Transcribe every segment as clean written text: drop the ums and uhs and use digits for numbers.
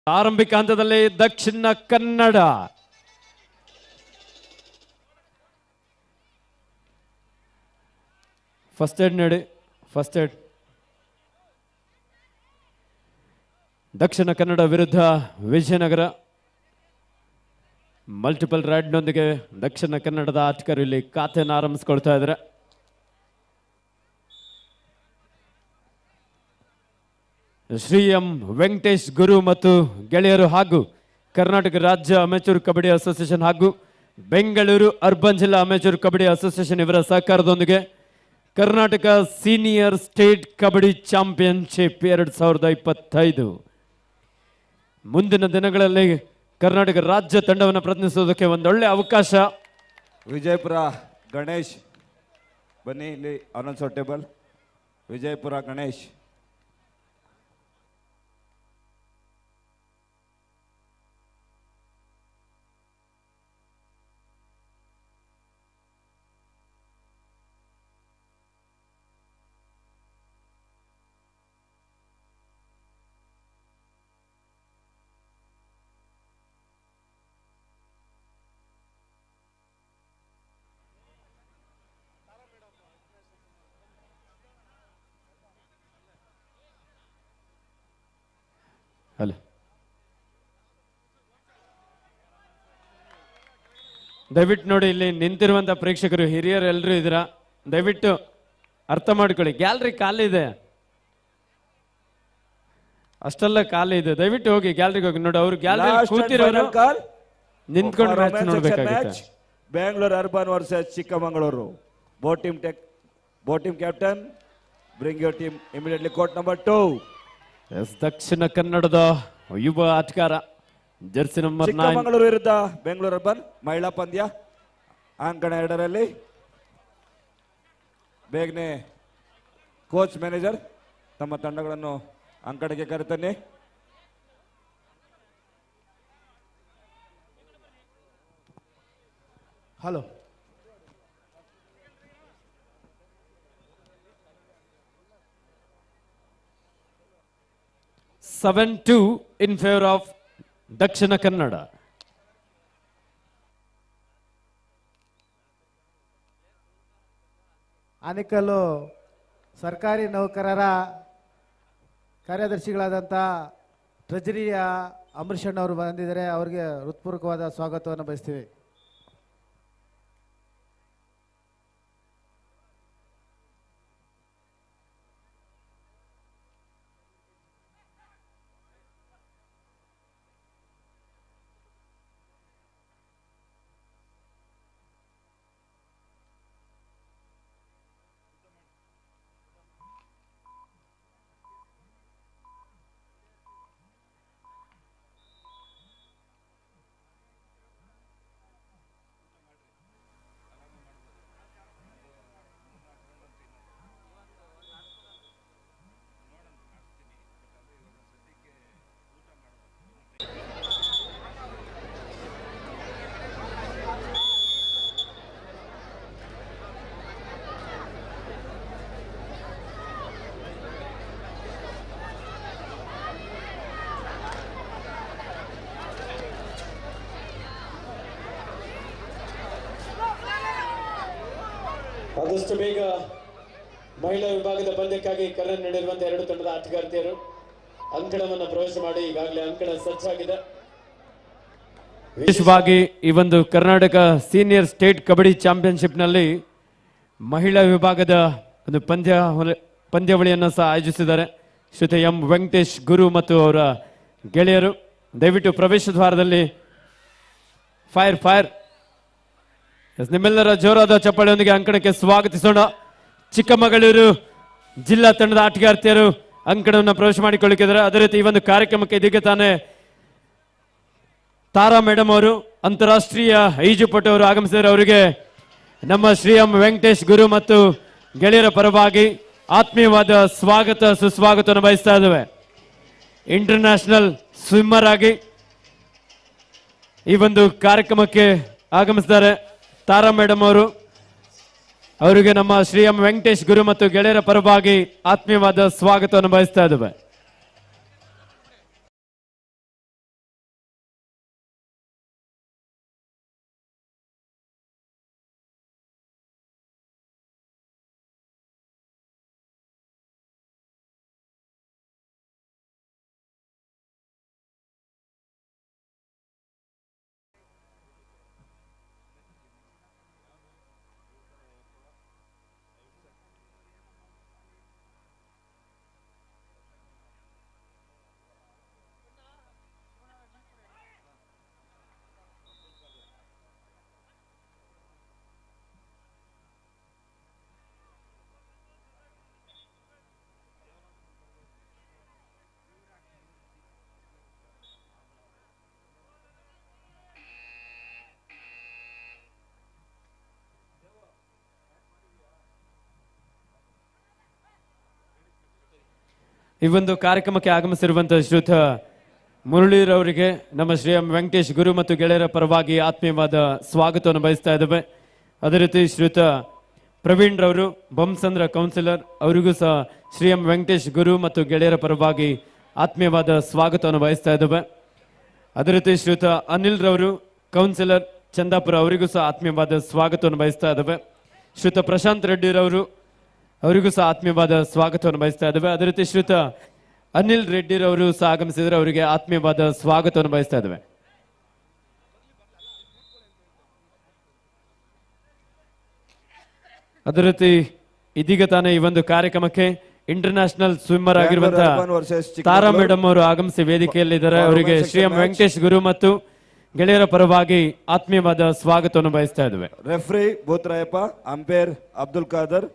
ಆರಂಭಿಕ ಹಂತದಲ್ಲಿ Dakshina Kannada first aid ನೋಡಿ. ಫಸ್ಟ್ ಏಡ್ ದಕ್ಷಿಣ ಕನ್ನಡ ವಿರುದ್ಧ ವಿಜಯನಗರ. ಮಲ್ಟಿಪಲ್ ರೈಡ್ನೊಂದಿಗೆ ದಕ್ಷಿಣ ಕನ್ನಡದ ಆಟಗಾರರು ಇಲ್ಲಿ ಖಾತೆಯನ್ನು ಆರಂಭಿಸಿಕೊಳ್ತಾ ಇದ್ದಾರೆ. ಶ್ರೀ ಎಂ ವೆಂಕಟೇಶ್ ಗುರು ಮತ್ತು ಗೆಳೆಯರು ಹಾಗೂ ಕರ್ನಾಟಕ ರಾಜ್ಯ ಅಮೆಚೂರ್ ಕಬಡ್ಡಿ ಅಸೋಸಿಯೇಷನ್ ಹಾಗೂ ಬೆಂಗಳೂರು ಅರ್ಬನ್ ಜಿಲ್ಲಾ ಅಮೆಚೂರ್ ಕಬಡ್ಡಿ ಅಸೋಸಿಯೇಷನ್ ಇವರ ಸಹಕಾರದೊಂದಿಗೆ Karnataka senior state kabaddi championship 2025 ಮುಂದಿನ ದಿನಗಳಲ್ಲಿ ಕರ್ನಾಟಕ ರಾಜ್ಯ ತಂಡವನ್ನು ಪ್ರತಿನಿಧಿಸೋದಕ್ಕೆ ಒಂದೊಳ್ಳೆ ಅವಕಾಶ. ವಿಜಯಪುರ ಗಣೇಶ್ ಬನ್ನಿ ಇಲ್ಲಿ ಅನೌನ್ಸರ್ ಟೇಬಲ್. ವಿಜಯಪುರ ಗಣೇಶ್ ಅಲ್ಲ ದಯವಿಟ್ಟು ನೋಡಿ, ಇಲ್ಲಿ ನಿಂತಿರುವಂತ ಪ್ರೇಕ್ಷಕರು ಹಿರಿಯರು ಎಲ್ಲರೂ ಇದ್ದೀರಾ, ದಯವಿಟ್ಟು ಅರ್ಥ ಮಾಡ್ಕೊಳ್ಳಿ. ಗ್ಯಾಲರಿ ಖಾಲಿ ಇದೆ, ಅಷ್ಟೆಲ್ಲ ಖಾಲಿ ಇದೆ. ದಯವಿಟ್ಟು ಹೋಗಿ ಗ್ಯಾಲರಿಗೆ ಹೋಗಿ ನೋಡಿ. ಅವ್ರು ಗ್ಯಾಲರಿ ಕೂತಿರೋರು ನಿಂತ್ಕೊಂಡು ಮ್ಯಾಚ್ ನೋಡ್ಬೇಕಾಗುತ್ತೆ. Bengaluru urban versus Chikkamagaluru. Both team captain, bring your team immediately. Court number 2. ದಕ್ಷಿಣ ಕನ್ನಡದ ಯುವ ಆಟಗಾರ ಜರ್ಸಿ ನಂಬರ್ 9. ಚಿಕ್ಕಮಗಳೂರು ವಿರುದ್ಧ ಬೆಂಗಳೂರು ಅರ್ಬನ್ ಮಹಿಳಾ ಪಂದ್ಯ ಅಂಕಣ 2ರಲ್ಲಿ. ಬೇಗನೆ ಕೋಚ್ ಮ್ಯಾನೇಜರ್ ತಮ್ಮ ತಂಡಗಳನ್ನು ಅಂಕಣಕ್ಕೆ ಕರೆತನ್ನಿ. Hello, 7-2 in favor of Dakshina Kannada. Anekal ಸರ್ಕಾರಿ ನೌಕರರ ಕಾರ್ಯದರ್ಶಿಗಳಾದಂಥ ಟ್ರೆಜರಿಯ ಅಂಬರೀಷ್ ಅವರು ಬಂದಿದ್ದಾರೆ. ಅವರಿಗೆ ಹೃತ್ಪೂರ್ವಕವಾದ ಸ್ವಾಗತವನ್ನು ಬಯಸ್ತೀವಿ. ಆದಷ್ಟು ಬೇಗ ಮಹಿಳಾ ವಿಭಾಗದ ಪಂದ್ಯಕ್ಕಾಗಿ ಕರೆ ನೀಡಿರುವಂತಹ 2 ತಂಡದ ಆಟಗಾರ್ತಿಯರು ಅಂಕಣವನ್ನು ಪ್ರವೇಶ ಮಾಡಿ ಈಗಾಗಲೇ ಅಂಕಣ ಸಜ್ಜಾಗಿದೆ. ವಿಶೇಷವಾಗಿ ಈ ಒಂದು Karnataka senior state kabaddi championship ನಲ್ಲಿ ಮಹಿಳಾ ವಿಭಾಗದ ಒಂದು ಪಂದ್ಯಾವಳಿಯನ್ನು ಸಹ ಆಯೋಜಿಸಿದ್ದಾರೆ. ಶ್ರೀ ಎಂ ವೆಂಕಟೇಶ್ ಗುರು ಮತ್ತು ಅವರ ಗೆಳೆಯರು ದಯವಿಟ್ಟು ಪ್ರವೇಶ ದ್ವಾರದಲ್ಲಿ ಫೈರ್ ನಿಮ್ಮೆಲ್ಲರ ಜೋರಾದ ಚಪ್ಪಾಳೆಯೊಂದಿಗೆ ಅಂಕಣಕ್ಕೆ ಸ್ವಾಗತಿಸೋಣ. ಚಿಕ್ಕಮಗಳೂರು ಜಿಲ್ಲಾ ತಂಡದ ಆಟಗಾರ್ತಿಯರು ಅಂಕಣವನ್ನು ಪ್ರವೇಶ ಮಾಡಿಕೊಳ್ಳಿದ್ದಾರೆ. ಅದೇ ರೀತಿ ಈ ಒಂದು ಕಾರ್ಯಕ್ರಮಕ್ಕೆ ಇದೀಗ ತಾನೇ ತಾರಾ ಮೇಡಮ್ ಅವರು ಅಂತಾರಾಷ್ಟ್ರೀಯ ಈಜುಪಟು ಅವರು ಆಗಮಿಸಿದರೆ ಅವರಿಗೆ ನಮ್ಮ ಶ್ರೀ ಎಂ ವೆಂಕಟೇಶ್ ಗುರು ಮತ್ತು ಗೆಳೆಯರ ಪರವಾಗಿ ಆತ್ಮೀಯವಾದ ಸ್ವಾಗತ ಸುಸ್ವಾಗತವನ್ನು ಬಯಸ್ತಾ ಇದ್ದೇವೆ. ಇಂಟರ್ನ್ಯಾಷನಲ್ ಸ್ವಿಮ್ಮರ್ ಆಗಿ ಈ ಒಂದು ಕಾರ್ಯಕ್ರಮಕ್ಕೆ ಆಗಮಿಸಿದ್ದಾರೆ ತಾರಾ ಮೇಡಮ್ ಅವರು. ಅವರಿಗೆ ನಮ್ಮ ಶ್ರೀ ಎಂ ವೆಂಕಟೇಶ್ ಗುರು ಮತ್ತು ಗೆಳೆಯರ ಪರವಾಗಿ ಆತ್ಮೀಯವಾದ ಸ್ವಾಗತವನ್ನು ಬಯಸ್ತಾ ಇದ್ದೇವೆ. ಈ ಒಂದು ಕಾರ್ಯಕ್ರಮಕ್ಕೆ ಆಗಮಿಸಿರುವಂತಹ ಶ್ರೀಯುತ ಮುರಳೀರವರಿಗೆ ನಮ್ಮ ಶ್ರೀ ಎಂ ವೆಂಕಟೇಶ್ ಗುರು ಮತ್ತು ಗೆಳೆಯರ ಪರವಾಗಿ ಆತ್ಮೀಯವಾದ ಸ್ವಾಗತವನ್ನು ಬಯಸ್ತಾ ಇದ್ದೇವೆ. ಅದೇ ರೀತಿ ಶ್ರೀಯುತ ಪ್ರವೀಣ್ ರವರು ಬೊಮ್ಮಸಂದ್ರ ಕೌನ್ಸಿಲರ್, ಅವರಿಗೂ ಸಹ ಶ್ರೀ ಎಂ ವೆಂಕಟೇಶ್ ಗುರು ಮತ್ತು ಗೆಳೆಯರ ಪರವಾಗಿ ಆತ್ಮೀಯವಾದ ಸ್ವಾಗತವನ್ನು ಬಯಸ್ತಾ ಇದ್ದೇವೆ. ಅದೇ ರೀತಿ ಶ್ರೀಯುತ ಅನಿಲ್ ರವರು ಕೌನ್ಸಿಲರ್ ಚಂದಾಪುರ, ಅವರಿಗೂ ಸಹ ಆತ್ಮೀಯವಾದ ಸ್ವಾಗತವನ್ನು ಬಯಸ್ತಾ ಇದ್ದೇವೆ. ಶ್ರೀಯುತ ಪ್ರಶಾಂತ್ ರೆಡ್ಡಿ ರವರು, ಅವರಿಗೂ ಸಹ ಆತ್ಮೀಯವಾದ ಸ್ವಾಗತವನ್ನು ಬಯಸ್ತಾ ಇದ್ದೇವೆ. ಅದೇ ರೀತಿ ಶ್ರೀಯುತ ಅನಿಲ್ ರೆಡ್ಡಿ ರವರು ಸಹ ಆಗಮಿಸಿದರೆ ಅವರಿಗೆ ಆತ್ಮೀಯವಾದ ಸ್ವಾಗತವನ್ನು ಬಯಸ್ತಾ ಇದ್ದೇವೆ. ಅದೇ ರೀತಿ ಇದೀಗ ತಾನೇ ಈ ಒಂದು ಕಾರ್ಯಕ್ರಮಕ್ಕೆ ಇಂಟರ್ನ್ಯಾಷನಲ್ ಸ್ವಿಮ್ಮರ್ ಆಗಿರುವಂತಹ ತಾರಾ ಮೇಡಮ್ ಅವರು ಆಗಮಿಸಿ ವೇದಿಕೆಯಲ್ಲಿದ್ದಾರೆ. ಅವರಿಗೆ ಶ್ರೀ ಎಂ ವೆಂಕಟೇಶ್ ಗುರು ಮತ್ತು ಗೆಳೆಯರ ಪರವಾಗಿ ಆತ್ಮೀಯವಾದ ಸ್ವಾಗತವನ್ನು ಬಯಸ್ತಾ ಇದ್ದೇವೆ. Referee Bhootharayappa, umpire Abdul Khader,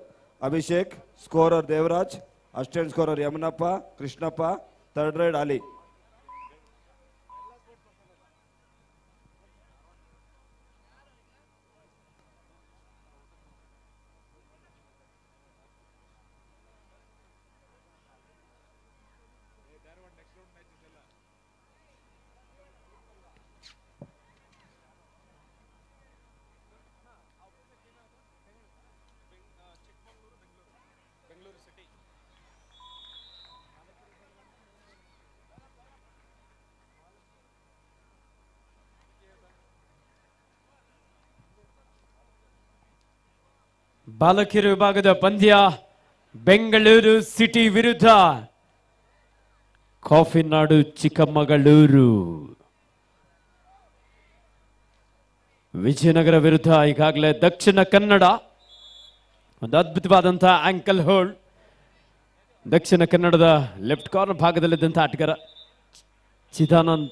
Abhishek, scorer Devaraj, assistant scorer Yamanappa, Krishnappa, third raid Ali. ಬಾಲಕಿಯರ ವಿಭಾಗದ ಪಂದ್ಯ ಬೆಂಗಳೂರು ಸಿಟಿ ವಿರುದ್ಧ ಕಾಫಿನಾಡು ಚಿಕ್ಕಮಗಳೂರು. ವಿಜಯನಗರ ವಿರುದ್ಧ ಈಗಾಗಲೇ ದಕ್ಷಿಣ ಕನ್ನಡ. ಒಂದು ಅದ್ಭುತವಾದಂತಹ ಆಂಕಲ್ ಹೋಲ್ಡ್. ದಕ್ಷಿಣ ಕನ್ನಡದ ಲೆಫ್ಟ್ ಕಾರ್ನರ್ ಭಾಗದಲ್ಲಿದ್ದಂತಹ ಆಟಗಾರ ಚಿದಾನಂದ್.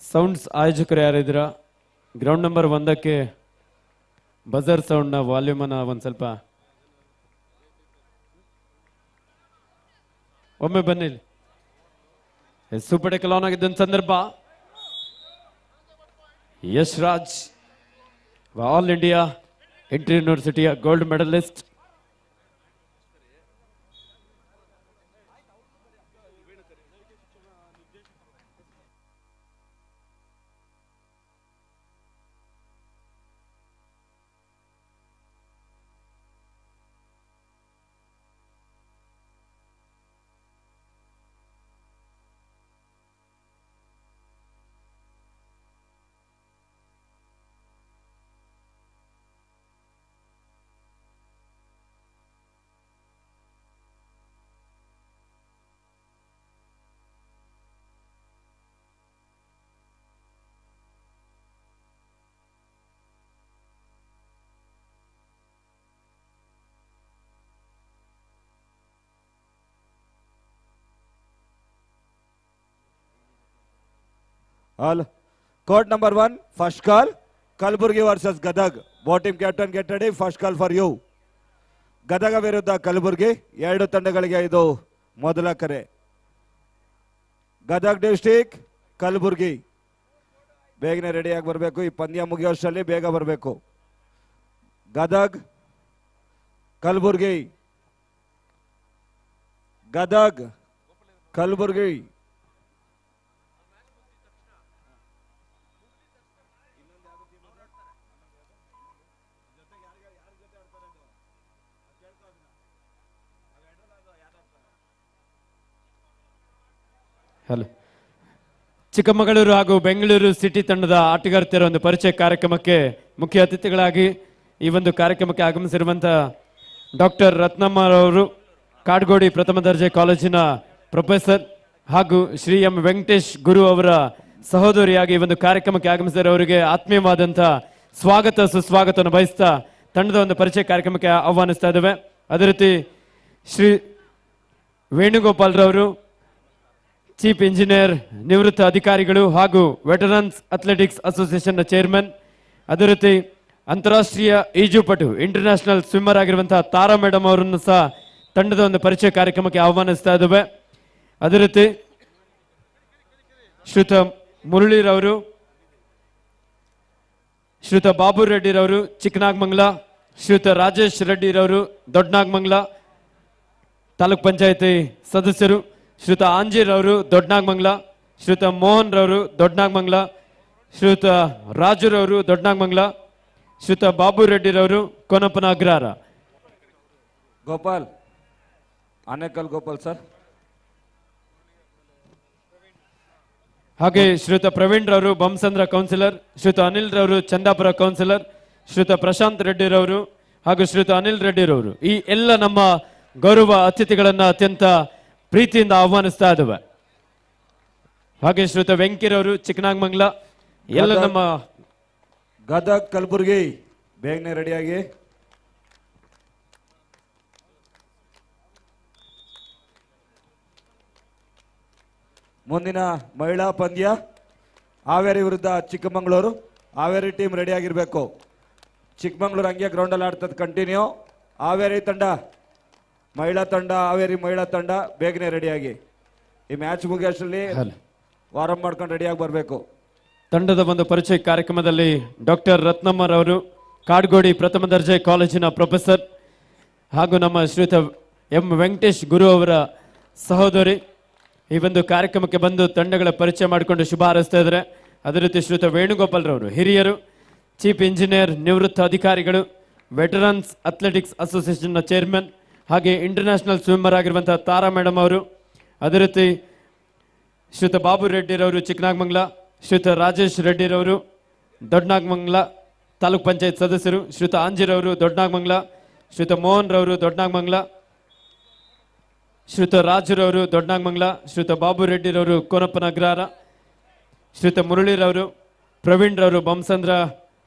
ಸೌಂಡ್ಸ್ ಆಯೋಜಕರು ಯಾರಿದ್ದೀರಾ? ಗ್ರೌಂಡ್ ನಂಬರ್ 1ಕ್ಕೆ ಬಜರ್ ಸೌಂಡ್ನ ವಾಲ್ಯೂಮನ್ನು ಒಂದು ಸ್ವಲ್ಪ ಒಮ್ಮೆ ಬನ್ನಿ. ಸೂಪರ್ ಟೆಕಲ್ ಆನ್ ಆಗಿದ್ದಂಥ ಸಂದರ್ಭ Yash Raj, all India inter ಯೂನಿವರ್ಸಿಟಿಯ gold medallist. All. Court number 1, first call, Kalburgi versus Gadag. Both team captain get ready, first call for you. Gadag ವಿರುದ್ಧ ಕಲಬುರಗಿ, ಎರಡು ತಂಡಗಳಿಗೆ ಇದು ಮೊದಲ ಕರೆ. ಗದಗ್ ಡಿಸ್ಟ್ರಿಕ್ಟ್, ಕಲಬುರಗಿ ಬೇಗನೆ ರೆಡಿಯಾಗಿ ಬರಬೇಕು. ಈ ಪಂದ್ಯ ಮುಗಿಯೋಷ್ಟರಲ್ಲಿ ಬೇಗ ಬರಬೇಕು. ಗದಗ್ ಕಲಬುರಗಿ, ಗದಗ್ ಕಲಬುರಗಿ. ಹಲೋ. ಚಿಕ್ಕಮಗಳೂರು ಹಾಗೂ ಬೆಂಗಳೂರು ಸಿಟಿ ತಂಡದ ಆಟಗಾರ್ತಿಯರ ಒಂದು ಪರಿಚಯ ಕಾರ್ಯಕ್ರಮಕ್ಕೆ ಮುಖ್ಯ ಅತಿಥಿಗಳಾಗಿ ಈ ಒಂದು ಕಾರ್ಯಕ್ರಮಕ್ಕೆ ಆಗಮಿಸಿರುವಂತಹ ಡಾಕ್ಟರ್ ರತ್ನಮ್ಮರವರು, ಕಾಡ್ಗೋಡಿ ಪ್ರಥಮ ದರ್ಜೆ ಕಾಲೇಜಿನ ಪ್ರೊಫೆಸರ್ ಹಾಗೂ ಶ್ರೀ ಎಂ ವೆಂಕಟೇಶ್ ಗುರು ಅವರ ಸಹೋದರಿಯಾಗಿ ಈ ಒಂದು ಕಾರ್ಯಕ್ರಮಕ್ಕೆ ಆಗಮಿಸಿದರೆ ಅವರಿಗೆ ಆತ್ಮೀಯವಾದಂತಹ ಸ್ವಾಗತ ಸುಸ್ವಾಗತವನ್ನು ಬಯಸ್ತಾ ತಂಡದ ಒಂದು ಪರಿಚಯ ಕಾರ್ಯಕ್ರಮಕ್ಕೆ ಆಹ್ವಾನಿಸ್ತಾ ಇದ್ದೇವೆ. ಅದೇ ರೀತಿ ಶ್ರೀ ವೇಣುಗೋಪಾಲ್ ರವರು, ಚೀಫ್ ಇಂಜಿನಿಯರ್, ನಿವೃತ್ತ ಅಧಿಕಾರಿಗಳು ಹಾಗೂ ವೆಟರನ್ಸ್ ಅಥ್ಲೆಟಿಕ್ಸ್ ಅಸೋಸಿಯೇಷನ್ನ ಚೇರ್ಮನ್. ಅದೇ ರೀತಿ ಅಂತಾರಾಷ್ಟ್ರೀಯ ಈಜುಪಟು ಇಂಟರ್ನ್ಯಾಷನಲ್ ಸ್ವಿಮ್ಮರ್ ಆಗಿರುವಂತಹ ತಾರಾ ಮೇಡಮ್ ಅವರನ್ನು ಸಹ ತಂಡದ ಒಂದು ಪರಿಚಯ ಕಾರ್ಯಕ್ರಮಕ್ಕೆ ಆಹ್ವಾನಿಸ್ತಾ ಇದ್ದೇವೆ. ಅದೇ ರೀತಿ ಶ್ರೀಯುತ ಮುರಳಿರವರು, ಶ್ರೀಯುತ ಬಾಬು ರೆಡ್ಡಿರವರು ಚಿಕ್ಕನಾಗಮಂಗಲ, ಶ್ರೀಯುತ ರಾಜೇಶ್ ರೆಡ್ಡಿರವರು ದೊಡ್ಡನಾಗಮಂಗಲ ತಾಲೂಕ್ ಪಂಚಾಯತಿ ಸದಸ್ಯರು, ಶ್ರೀಯುತ ಆಂಜಿರವರು ದೊಡ್ಡನಾಗಮಂಗಲ, ಶ್ರೀಯುತ ಮೋಹನ್ ರವರು ದೊಡ್ಡನಾಗಮಂಗಲ, ಶ್ರೀಯುತ ರಾಜುರವರು ದೊಡ್ಡನಾಗಮಂಗಲ, ಶ್ರೀಯುತ ಬಾಬು ರೆಡ್ಡಿರವರು ಕೊನಪ್ಪನ ಅಗ್ರಹಾರ. ಗೋಪಾಲ್ ಆನೇಕಲ್ ಗೋಪಾಲ್ ಸರ್. ಹಾಗೆ ಶ್ರೀಯುತ ಪ್ರವೀಣ್ ರವರು ಬೊಮ್ಮಸಂದ್ರ ಕೌನ್ಸಿಲರ್, ಶ್ರೀಯುತ ಅನಿಲ್ ರವರು ಚಂದಾಪುರ ಕೌನ್ಸಿಲರ್, ಶ್ರೀಯುತ ಪ್ರಶಾಂತ್ ರೆಡ್ಡಿ ರವರು ಹಾಗೂ ಶ್ರೀಯುತ ಅನಿಲ್ ರೆಡ್ಡಿ ರವರು ಈ ಎಲ್ಲ ನಮ್ಮ ಗೌರವ ಅತಿಥಿಗಳನ್ನ ಅತ್ಯಂತ ಪ್ರೀತಿಯಿಂದ ಆಹ್ವಾನಿಸ್ತಾ ಇದ್ದೇವೆ. ಹಾಗೆ ಶ್ರೀಯುತ ವೆಂಕಿರವರು ಚಿಕ್ಕನಾಗಮಂಗಲ ಎಲ್ಲ ನಮ್ಮ ಗದಗ್ ಕಲಬುರ್ಗಿ ಬೇಗನೆ ರೆಡಿಯಾಗಿ. ಮುಂದಿನ ಮಹಿಳಾ ಪಂದ್ಯ ಹಾವೇರಿ ವಿರುದ್ಧ ಚಿಕ್ಕಮಗಳೂರು. ಹಾವೇರಿ ಟೀಮ್ ರೆಡಿ ಆಗಿರ್ಬೇಕು. ಚಿಕ್ಕಮಗಳೂರು ಹಂಗೆ ಗ್ರೌಂಡಲ್ಲಿ ಆಡ್ತದೆ ಕಂಟಿನ್ಯೂ. ಹಾವೇರಿ ತಂಡ ಮಹಿಳಾ ತಂಡ ಹಾವೇರಿ ಮಹಿಳಾ ತಂಡ ಬೇಗನೆ ರೆಡಿಯಾಗಿ. ಈ ಮ್ಯಾಚ್ ಮುಗಿಯೋಷ್ಟರಲ್ಲಿ ವಾರಂ ಮಾಡ್ಕೊಂಡು ರೆಡಿಯಾಗಿ ಬರಬೇಕು. ತಂಡದ ಒಂದು ಪರಿಚಯ ಕಾರ್ಯಕ್ರಮದಲ್ಲಿ ಡಾಕ್ಟರ್ ರತ್ನಮ್ಮರವರು ಕಾಡ್ಗೋಡಿ ಪ್ರಥಮ ದರ್ಜೆ ಕಾಲೇಜಿನ ಪ್ರೊಫೆಸರ್ ಹಾಗೂ ನಮ್ಮ ಶ್ರೀಯುತ ಎಂ ವೆಂಕಟೇಶ್ ಗುರು ಅವರ ಸಹೋದರಿ ಈ ಒಂದು ಕಾರ್ಯಕ್ರಮಕ್ಕೆ ಬಂದು ತಂಡಗಳ ಪರಿಚಯ ಮಾಡಿಕೊಂಡು ಶುಭ ಹಾರೈಸ್ತಾ ಇದ್ದಾರೆ. ಅದೇ ರೀತಿ ಶ್ರೀಯುತ ವೇಣುಗೋಪಾಲ್ ರವರು ಹಿರಿಯರು, ಚೀಫ್ ಇಂಜಿನಿಯರ್, ನಿವೃತ್ತ ಅಧಿಕಾರಿಗಳು, ವೆಟರನ್ಸ್ ಅಥ್ಲೆಟಿಕ್ಸ್ ಅಸೋಸಿಯೇಷನ್ನ ಚೇರ್ಮನ್, ಹಾಗೆ ಇಂಟರ್ನ್ಯಾಷನಲ್ ಸ್ವಿಮ್ಮರ್ ಆಗಿರುವಂತಹ ತಾರಾ ಮೇಡಮ್ ಅವರು, ಅದೇ ರೀತಿ ಶ್ರೀಯುತ ಬಾಬು ರೆಡ್ಡಿರವರು ಚಿಕ್ಕನಾಗಮಂಗಲ, ಶ್ರೀಯುತ ರಾಜೇಶ್ ರೆಡ್ಡಿರವರು ದೊಡ್ಡನಾಗಮಂಗಲ ತಾಲೂಕ್ ಪಂಚಾಯತ್ ಸದಸ್ಯರು, ಶ್ರೀಯುತ ಆಂಜಿರವರು ದೊಡ್ಡನಾಗಮಂಗಲ, ಶ್ರೀಯುತ ಮೋಹನ್ ರವರು ದೊಡ್ಡನಾಗಮಂಗಲ, ಶ್ರೀಯುತ ರಾಜುರವರು ದೊಡ್ಡನಾಗಮಂಗಲ, ಶ್ರೀಯುತ ಬಾಬು ರೆಡ್ಡಿರವರು ಕೋನಪ್ಪನ ಅಗ್ರಹಾರ, ಶ್ರೀಯುತ ಮುರಳಿರವರು, ಪ್ರವೀಣ್ ರವರು ಬೊಮ್ಮಸಂದ್ರ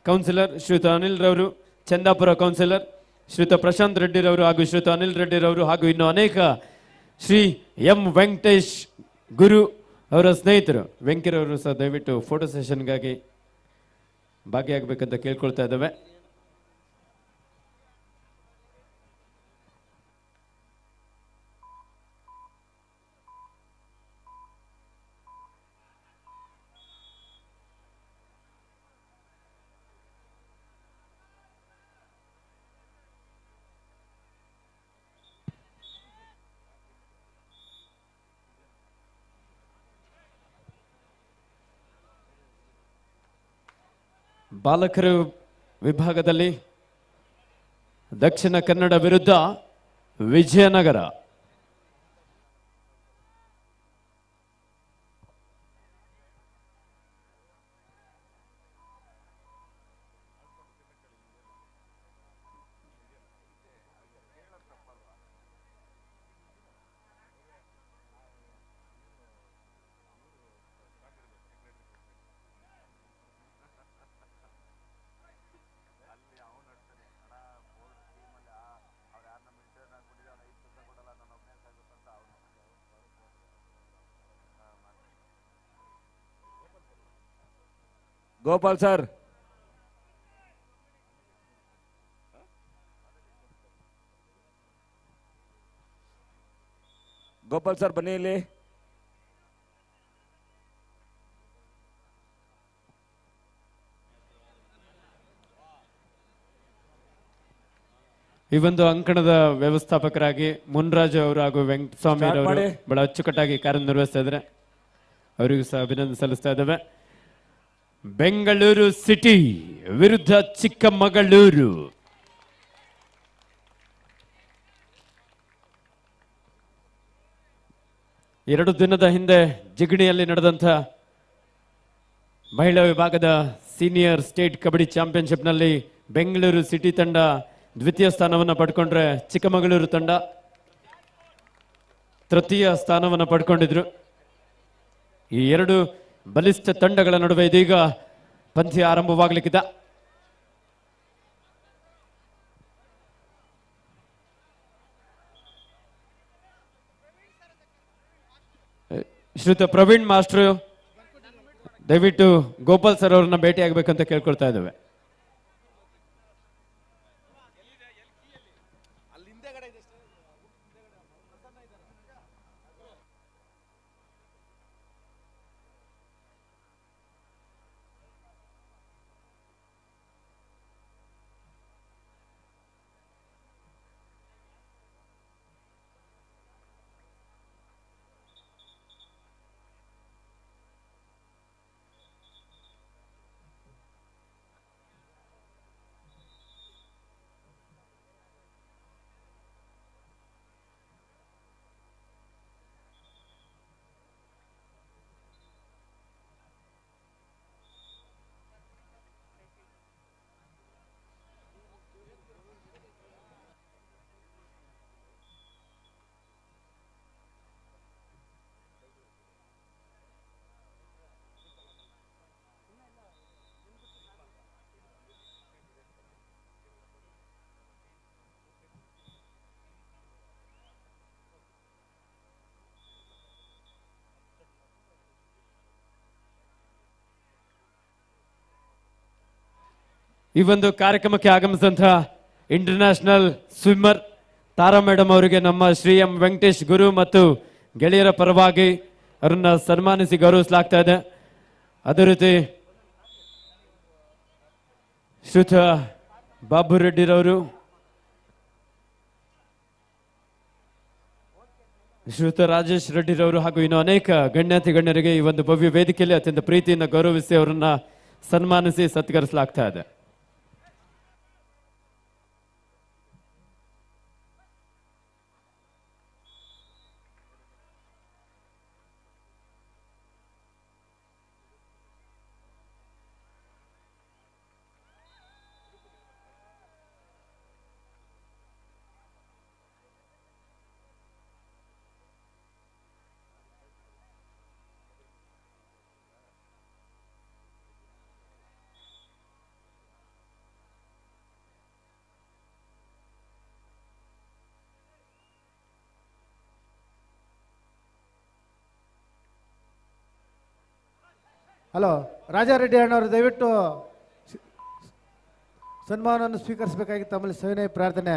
ಕೌನ್ಸಿಲರ್, ಶ್ರೀಯುತ ಅನಿಲ್ ರವರು ಚಂದಾಪುರ ಕೌನ್ಸಿಲರ್, ಶ್ರೀಯುತ ಪ್ರಶಾಂತ್ ರೆಡ್ಡಿರವರು ಹಾಗೂ ಶ್ರೀಯುತ ಅನಿಲ್ ರೆಡ್ಡಿರವರು ಹಾಗೂ ಇನ್ನು ಅನೇಕ ಶ್ರೀ ಎಂ ವೆಂಕಟೇಶ್ ಗುರು ಅವರ ಸ್ನೇಹಿತರು ವೆಂಕಿರವರು ಸಹ ದಯವಿಟ್ಟು ಫೋಟೋ ಸೆಷನ್ಗಾಗಿ ಭಾಗಿಯಾಗಬೇಕಂತ ಕೇಳ್ಕೊಳ್ತಾ ಇದ್ದೇವೆ. ಬಾಲಕರ ವಿಭಾಗದಲ್ಲಿ ದಕ್ಷಿಣ ಕನ್ನಡ ವಿರುದ್ಧ ವಿಜಯನಗರ. ಗೋಪಾಲ್ ಸರ್, ಗೋಪಾಲ್ ಸರ್ ಬನ್ನಿ ಇಲ್ಲಿ. ಈ ಒಂದು ಅಂಕಣದ ವ್ಯವಸ್ಥಾಪಕರಾಗಿ ಮುನ್ರಾಜು ಅವರು ಹಾಗೂ ವೆಂಕಟಸ್ವಾಮಿ ಅವರು ಬಹಳ ಅಚ್ಚುಕಟ್ಟಾಗಿ ಕಾರ್ಯನಿರ್ವಹಿಸ್ತಾ ಇದ್ದಾರೆ. ಅವರಿಗೂ ಸಹ ಅಭಿನಂದನೆ ಸಲ್ಲಿಸ್ತಾ ಇದ್ದೇವೆ. ಬೆಂಗಳೂರು ಸಿಟಿ ವಿರುದ್ಧ ಚಿಕ್ಕಮಗಳೂರು. ಎರಡು ದಿನದ ಹಿಂದೆ ಜಿಗಣಿಯಲ್ಲಿ ನಡೆದಂಥ ಮಹಿಳಾ ವಿಭಾಗದ ಸೀನಿಯರ್ ಸ್ಟೇಟ್ ಕಬಡ್ಡಿ ಚಾಂಪಿಯನ್ಶಿಪ್ನಲ್ಲಿ ಬೆಂಗಳೂರು ಸಿಟಿ ತಂಡ ದ್ವಿತೀಯ ಸ್ಥಾನವನ್ನು ಪಡ್ಕೊಂಡ್ರೆ ಚಿಕ್ಕಮಗಳೂರು ತಂಡ ತೃತೀಯ ಸ್ಥಾನವನ್ನು ಪಡ್ಕೊಂಡಿದ್ರು. ಈ ಎರಡು ಬಲಿಷ್ಠ ತಂಡಗಳ ನಡುವೆ ಇದೀಗ ಪಂದ್ಯ ಆರಂಭವಾಗಲಿಕ್ಕಿದೆ. ಶ್ರೀಯುತ ಪ್ರವೀಣ್ ಮಾಸ್ಟರ್ ದಯವಿಟ್ಟು ಗೋಪಾಲ್ ಸರ್ ಅವರನ್ನ ಭೇಟಿ ಆಗ್ಬೇಕಂತ ಕೇಳ್ಕೊಳ್ತಾ ಇದ್ದೇವೆ. ಈ ಒಂದು ಕಾರ್ಯಕ್ರಮಕ್ಕೆ ಆಗಮಿಸಿದಂತಹ ಇಂಟರ್ನ್ಯಾಷನಲ್ ಸ್ವಿಮ್ಮರ್ ತಾರಾ ಮೇಡಮ್ ಅವರಿಗೆ ನಮ್ಮ ಶ್ರೀ ಎಂ ವೆಂಕಟೇಶ್ ಗುರು ಮತ್ತು ಗೆಳೆಯರ ಪರವಾಗಿ ಅವರನ್ನ ಸನ್ಮಾನಿಸಿ ಗೌರವಿಸಲಾಗ್ತಾ ಇದೆ. ಅದೇ ರೀತಿ ಶ್ರೀಯುತ ಬಾಬು ರೆಡ್ಡಿರವರು, ಶ್ರೀಯುತ ರಾಜೇಶ್ ರೆಡ್ಡಿರವರು ಹಾಗೂ ಇನ್ನು ಅನೇಕ ಗಣ್ಯಾತಿ ಗಣ್ಯರಿಗೆ ಈ ಒಂದು ಭವ್ಯ ವೇದಿಕೆಯಲ್ಲಿ ಅತ್ಯಂತ ಪ್ರೀತಿಯಿಂದ ಗೌರವಿಸಿ ಅವರನ್ನ ಸನ್ಮಾನಿಸಿ ಸತ್ಕರಿಸಲಾಗ್ತಾ ಇದೆ. ಹಲೋ, ರಾಜಾರೆಡ್ಡಿ ಅಣ್ಣವರು ದಯವಿಟ್ಟು ಸನ್ಮಾನವನ್ನು ಸ್ವೀಕರಿಸಬೇಕಾಗಿ ತಮ್ಮಲ್ಲಿ ಸವಿನಯ ಪ್ರಾರ್ಥನೆ.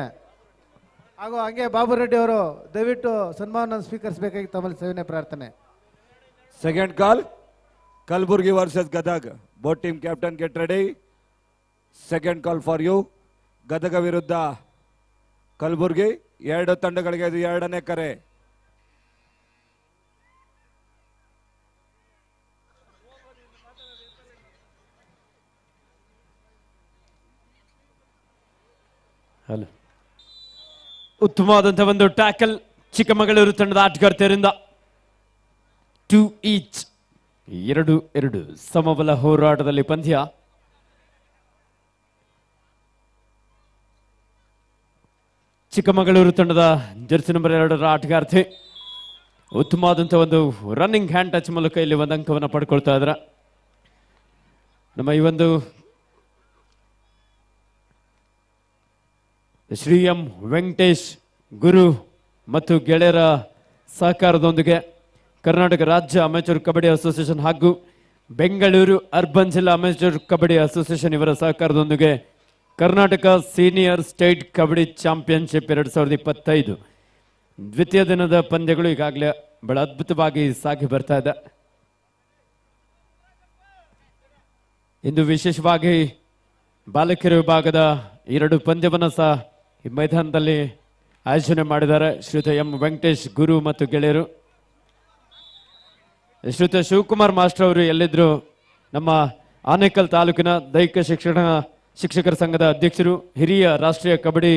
ಹಾಗೂ ಹಂಗೆ ಬಾಬು ರೆಡ್ಡಿ ಅವರು ದಯವಿಟ್ಟು ಸನ್ಮಾನವನ್ನು ಸ್ವೀಕರಿಸಬೇಕಾಗಿ ತಮ್ಮಲ್ಲಿ ಸವಿನಯ ಪ್ರಾರ್ಥನೆ. Second call Kalaburagi versus Gadag. Both team captain get ready. Second call for you. Gadag ವಿರುದ್ಧ ಕಲಬುರ್ಗಿ. ಎರಡು ತಂಡಗಳಿಗೆ ಇದು ಎರಡನೇ ಕರೆ. ಉತ್ತಮವಾದಂತಹ ಒಂದು ಟ್ಯಾಕಲ್ ಚಿಕ್ಕಮಗಳೂರು ತಂಡದ ಆಟಗಾರ್ತಿಯರಿಂದ. 2 ಈಚ್, 2-2 ಸಮಬಲ ಹೋರಾಟದಲ್ಲಿ ಪಂದ್ಯ. ಚಿಕ್ಕಮಗಳೂರು ತಂಡದ ಜರ್ಸಿ ನಂಬರ್ 2ರ ಆಟಗಾರ್ತಿ ಉತ್ತಮವಾದಂತಹ ಒಂದು ರನ್ನಿಂಗ್ ಹ್ಯಾಂಡ್ ಟಚ್ ಮೂಲಕ ಇಲ್ಲಿ ಒಂದು ಅಂಕವನ್ನು ಪಡ್ಕೊಳ್ತಾ ಇದ್ರ. ನಮ್ಮ ಈ ಒಂದು ಶ್ರೀ ಎಂ ವೆಂಕಟೇಶ್ ಗುರು ಮತ್ತು ಗೆಳೆಯರ ಸಹಕಾರದೊಂದಿಗೆ ಕರ್ನಾಟಕ ರಾಜ್ಯ ಅಮೆಚೂರ್ ಕಬಡ್ಡಿ ಅಸೋಸಿಯೇಷನ್ ಹಾಗೂ ಬೆಂಗಳೂರು ಅರ್ಬನ್ ಜಿಲ್ಲಾ ಅಮೆಚೂರ್ ಕಬಡ್ಡಿ ಅಸೋಸಿಯೇಷನ್ ಇವರ ಸಹಕಾರದೊಂದಿಗೆ Karnataka senior state kabaddi championship 2025 ದ್ವಿತೀಯ ದಿನದ ಪಂದ್ಯಗಳು ಈಗಾಗಲೇ ಬಹಳ ಅದ್ಭುತವಾಗಿ ಸಾಗಿ ಬರ್ತಾ ಇದೆ. ಇಂದು ವಿಶೇಷವಾಗಿ ಬಾಲಕಿಯರ ವಿಭಾಗದ 2 ಪಂದ್ಯವನ್ನು ಸಹ ಈ ಮೈದಾನದಲ್ಲಿ ಆಯೋಜನೆ ಮಾಡಿದ್ದಾರೆ ಶ್ರೀಯುತ ಎಂ ವೆಂಕಟೇಶ್ ಗುರು ಮತ್ತು ಗೆಳೆಯರು. ಶ್ರೀಯುತ ಶಿವಕುಮಾರ್ ಮಾಸ್ಟರ್ ಅವರು ಎಲ್ಲಿದ್ರು, ನಮ್ಮ ಆನೇಕಲ್ ತಾಲೂಕಿನ ದೈಹಿಕ ಶಿಕ್ಷಕರ ಸಂಘದ ಅಧ್ಯಕ್ಷರು, ಹಿರಿಯ ರಾಷ್ಟ್ರೀಯ ಕಬಡ್ಡಿ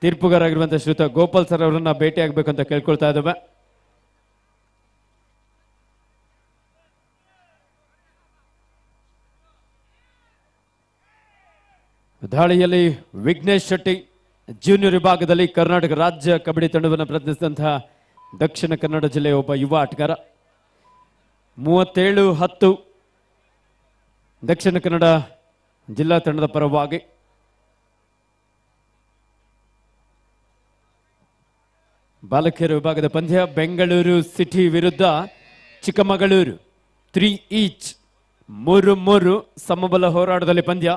ತೀರ್ಪುಗಾರರಾಗಿರುವಂತಹ ಶ್ರೀಯುತ ಗೋಪಾಲ್ ಸರ್ ಅವರನ್ನ ಭೇಟಿಯಾಗಬೇಕು ಅಂತ ಕೇಳ್ಕೊಳ್ತಾ ಇದ್ದೇವೆ. ದಾಳಿಯಲ್ಲಿ ವಿಘ್ನೇಶ್ ಶೆಟ್ಟಿ ಜೂನಿಯರ್ ವಿಭಾಗದಲ್ಲಿ ಕರ್ನಾಟಕ ರಾಜ್ಯ ಕಬಡ್ಡಿ ತಂಡವನ್ನು ಪ್ರತಿನಿಧಿಸಿದಂತಹ ದಕ್ಷಿಣ ಕನ್ನಡ ಜಿಲ್ಲೆಯ ಒಬ್ಬ ಯುವ ಆಟಗಾರ. 37-10 ದಕ್ಷಿಣ ಕನ್ನಡ ಜಿಲ್ಲಾ ತಂಡದ ಪರವಾಗಿ. ಬಾಲಕಿಯರ ವಿಭಾಗದ ಪಂದ್ಯ ಬೆಂಗಳೂರು ಸಿಟಿ ವಿರುದ್ಧ ಚಿಕ್ಕಮಗಳೂರು. 3 ಈಚ್, 3-3 ಸಮಬಲ ಹೋರಾಟದಲ್ಲಿ ಪಂದ್ಯ.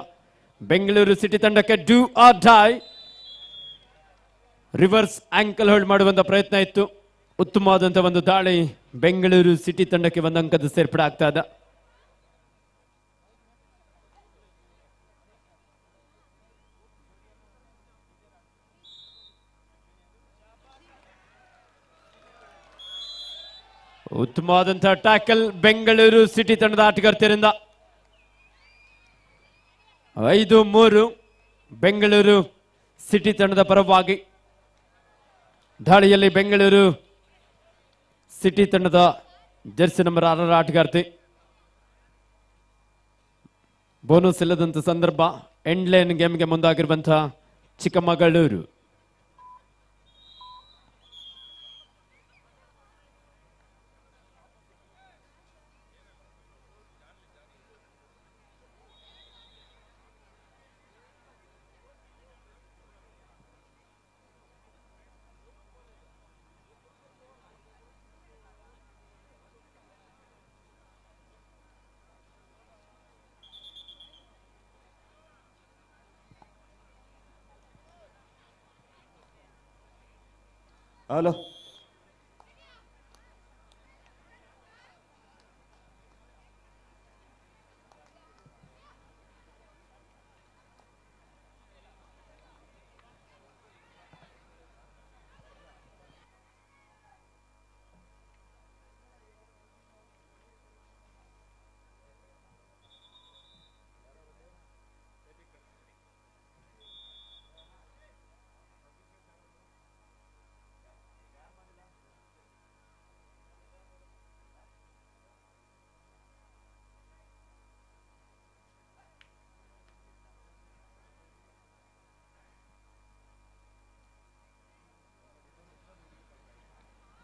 ಬೆಂಗಳೂರು ಸಿಟಿ ತಂಡಕ್ಕೆ do or die reverse ankle hold ಮಾಡುವಂತ ಪ್ರಯತ್ನ ಇತ್ತು. ಉತ್ತಮವಾದಂತಹ ಒಂದು ದಾಳಿ. ಬೆಂಗಳೂರು ಸಿಟಿ ತಂಡಕ್ಕೆ ಒಂದು ಅಂಕದ ಸೇರ್ಪಡೆ ಆಗ್ತಾ ಇದೆ. ಉತ್ತಮವಾದಂತಹ ಟ್ಯಾಕಲ್ ಬೆಂಗಳೂರು ಸಿಟಿ ತಂಡದ ಆಟಗಾರ್ತಿಯರಿಂದ. 5-3 ಬೆಂಗಳೂರು ಸಿಟಿ ತಂಡದ ಪರವಾಗಿ. ದಾಳಿಯಲ್ಲಿ ಬೆಂಗಳೂರು ಸಿಟಿ ತಂಡದ ಜರ್ಸಿ ನಂಬರ್ 6ರ ಆಟಗಾರ್ತಿ. ಬೋನಸ್ ಇಲ್ಲದಂತ ಸಂದರ್ಭ. ಎಂಡ್ಲೈನ್ ಗೇಮ್ಗೆ ಮುಂದಾಗಿರುವಂತಹ ಚಿಕ್ಕಮಗಳೂರು. ಹಲೋ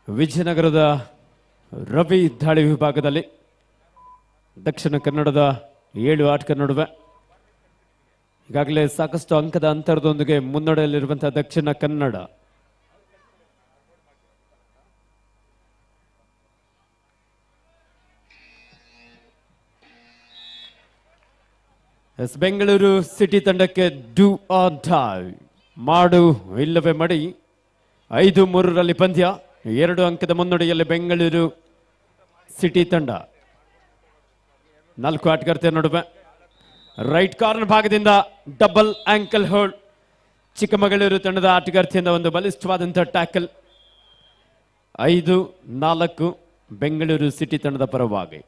ವಿಜಯನಗರದ ರವಿ ದಾಳಿ ವಿಭಾಗದಲ್ಲಿ ದಕ್ಷಿಣ ಕನ್ನಡದ 7 ಆಟಗಾರರ ನಡುವೆ ಈಗಾಗಲೇ ಸಾಕಷ್ಟು ಅಂಕದ ಅಂತರದೊಂದಿಗೆ ಮುನ್ನಡೆಯಲ್ಲಿರುವಂತಹ ದಕ್ಷಿಣ ಕನ್ನಡ. ಬೆಂಗಳೂರು ಸಿಟಿ ತಂಡಕ್ಕೆ ಡೂ ಆರ್ ಡೈ, ಮಾಡು ಇಲ್ಲವೇ ಮಡಿ. 5-3 ಪಂದ್ಯ, 2 ಅಂಕದ ಮುನ್ನಡೆಯಲ್ಲಿ ಬೆಂಗಳೂರು ಸಿಟಿ ತಂಡ. 4 ಆಟಗಾರ್ತಿಯರ ನಡುವೆ ರೈಟ್ ಕಾರ್ನರ್ ಭಾಗದಿಂದ ಡಬಲ್ ಆಂಕಲ್ ಹೋಲ್ಡ್. ಚಿಕ್ಕಮಗಳೂರು ತಂಡದ ಆಟಗಾರ್ತಿಯಿಂದ ಒಂದು ಬಲಿಷ್ಠವಾದಂತಹ ಟ್ಯಾಕಲ್. 5-4 ಬೆಂಗಳೂರು ಸಿಟಿ ತಂಡದ ಪರವಾಗಿ.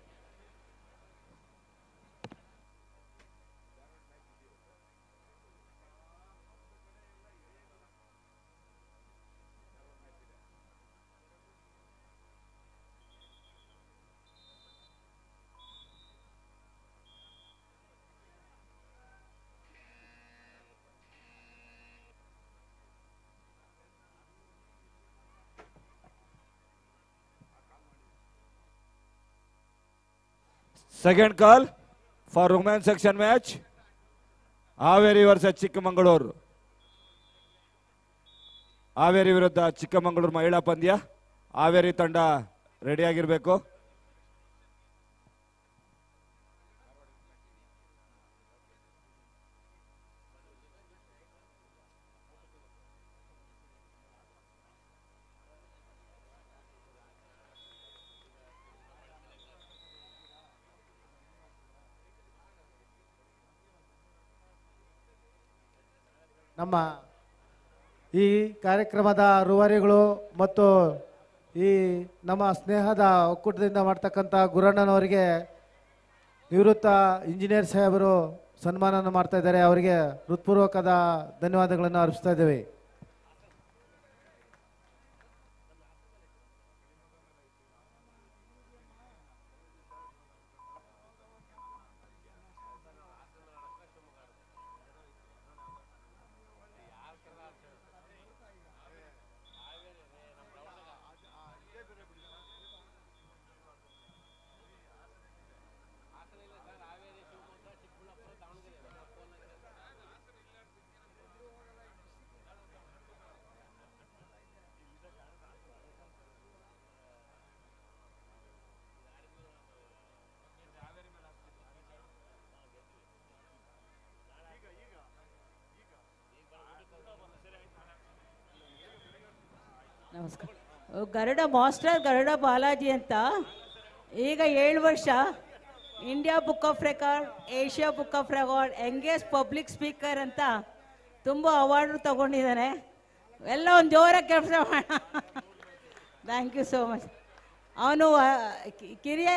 Second call for women's section match. Haveri versus Chikkamangaluru. Haveri ವಿರುದ್ಧ ಚಿಕ್ಕಮಗಳೂರು ಮಹಿಳಾ ಪಂದ್ಯ. ಹಾವೇರಿ ತಂಡ ರೆಡಿ ಆಗಿರಬೇಕು. ನಮ್ಮ ಈ ಕಾರ್ಯಕ್ರಮದ ರೂವಾರಿಗಳು ಮತ್ತು ಈ ನಮ್ಮ ಸ್ನೇಹದ ಒಕ್ಕೂಟದಿಂದ ಮಾಡ್ತಕ್ಕಂಥ ಗುರಣ್ಣನವರಿಗೆ ನಿವೃತ್ತ ಇಂಜಿನಿಯರ್ ಸಾಹೇಬರು ಸನ್ಮಾನವನ್ನು ಮಾಡ್ತಾ ಇದ್ದಾರೆ. ಅವರಿಗೆ ಹೃತ್ಪೂರ್ವಕದ ಧನ್ಯವಾದಗಳನ್ನು ಅರ್ಪಿಸ್ತಾ ಇದ್ದೇವೆ. ನಮಸ್ಕಾರ. ಗರುಡ ಮಾಸ್ಟರ್ ಗರುಡ ಬಾಲಾಜಿ ಅಂತ ಈಗ 7 ವರ್ಷ India book of record, Asia book of record, youngest public speaker ಅಂತ ತುಂಬ ಅವಾರ್ಡ್ ತಗೊಂಡಿದ್ದಾನೆ. ಎಲ್ಲ ಒಂದು ಜೋರಾಗಿ ಕೆಲಸ ಮಾಡೋಣ. Thank you so much. ಅವನು ಕಿರಿಯ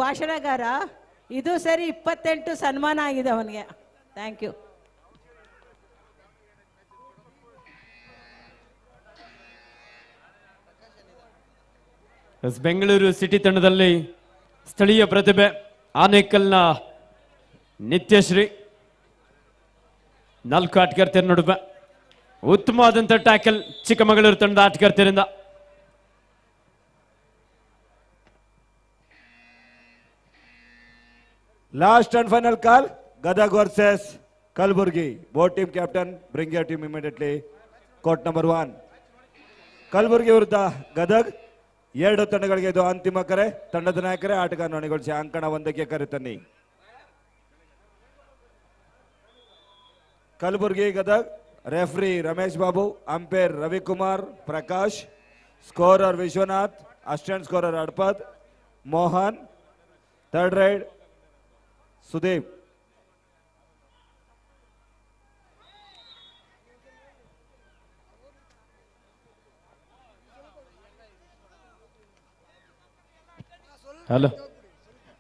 ಭಾಷಣಗಾರ. ಇದು ಸರಿ 28 ಸನ್ಮಾನ ಆಗಿದೆ ಅವನಿಗೆ. Thank you. ಬೆಂಗಳೂರು ಸಿಟಿ ತಂಡದಲ್ಲಿ ಸ್ಥಳೀಯ ಪ್ರತಿಭೆ ಆನೇಕಲ್ನ ನಿತ್ಯಶ್ರೀ. 4 ಆಟಗಾರ್ತಿಯರ ನಡುವೆ ಉತ್ತಮವಾದಂಥ ಟ್ಯಾಕಲ್ ಚಿಕ್ಕಮಗಳೂರು ತಂಡದ ಆಟಗಾರ್ತಿಯರಿಂದ. Last and final call, Gadag versus Kalburgi. Both team captain, bring your team immediately. Court number 1. Kalaburagi ವಿರುದ್ಧ ಗದಗ್. 2 ತಂಡಗಳಿಗೆ ಇದು ಅಂತಿಮ ಕರೆ. ತಂಡದ ನಾಯಕರೇ ಆಟಗಾರ ನೋಡಿಗೊಳಿಸಿ ಅಂಕಣ 1ಕ್ಕೆ ಕರೆತನ್ನಿ. Kalaburagi Gadag. Referee Ramesh Babu, umpire Ravikumar Prakash, Scorer Vishwanath, assistant scorer Adpad, Mohan, third ride Sudeep. Hello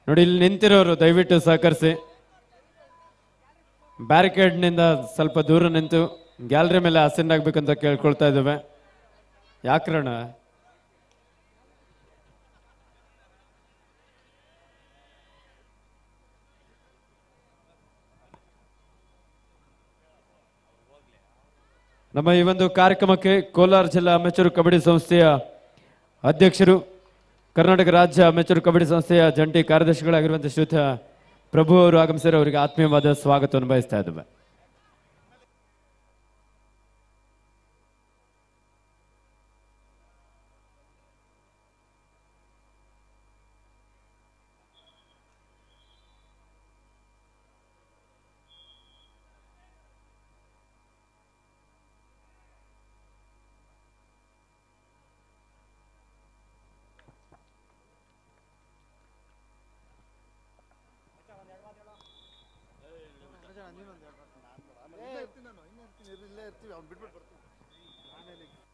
ನೋಡಿ, ಇಲ್ಲಿ ನಿಂತಿರೋರು ದಯವಿಟ್ಟು ಸಹಕರಿಸಿ. ಬ್ಯಾರಿಕೇಡ್ನಿಂದ ಸ್ವಲ್ಪ ದೂರ ನಿಂತು ಗ್ಯಾಲರಿ ಮೇಲೆ ಆಸೀನಾಗಬೇಕಂತ ಕೇಳ್ಕೊಳ್ತಾ ಇದ್ದೇವೆ. ಯಾಕ್ರಣ ನಮ್ಮ ಈ ಒಂದು ಕಾರ್ಯಕ್ರಮಕ್ಕೆ ಕೋಲಾರ ಜಿಲ್ಲಾ ಅಮೆಚೂರು ಕಬಡ್ಡಿ ಸಂಸ್ಥೆಯ ಅಧ್ಯಕ್ಷರು, ಕರ್ನಾಟಕ ರಾಜ್ಯ ಅಮೆಚೂರು ಕಬಡ್ಡಿ ಸಂಸ್ಥೆಯ ಜಂಟಿ ಕಾರ್ಯದರ್ಶಿಗಳಾಗಿರುವಂತಹ ಶ್ರೀಯುತ ಪ್ರಭು ಅವರು ಆಗಮಿಸಿದರೆ ಅವರಿಗೆ ಆತ್ಮೀಯವಾದ ಸ್ವಾಗತವನ್ನು ಬಯಸ್ತಾ ಇದ್ದೇವೆ. ಇಲ್ಲೇ ಇರ್ತೀವಿ, ಅವ್ನು ಬಿಟ್ಬಿಟ್ಟು ಬರ್ತೀವಿ.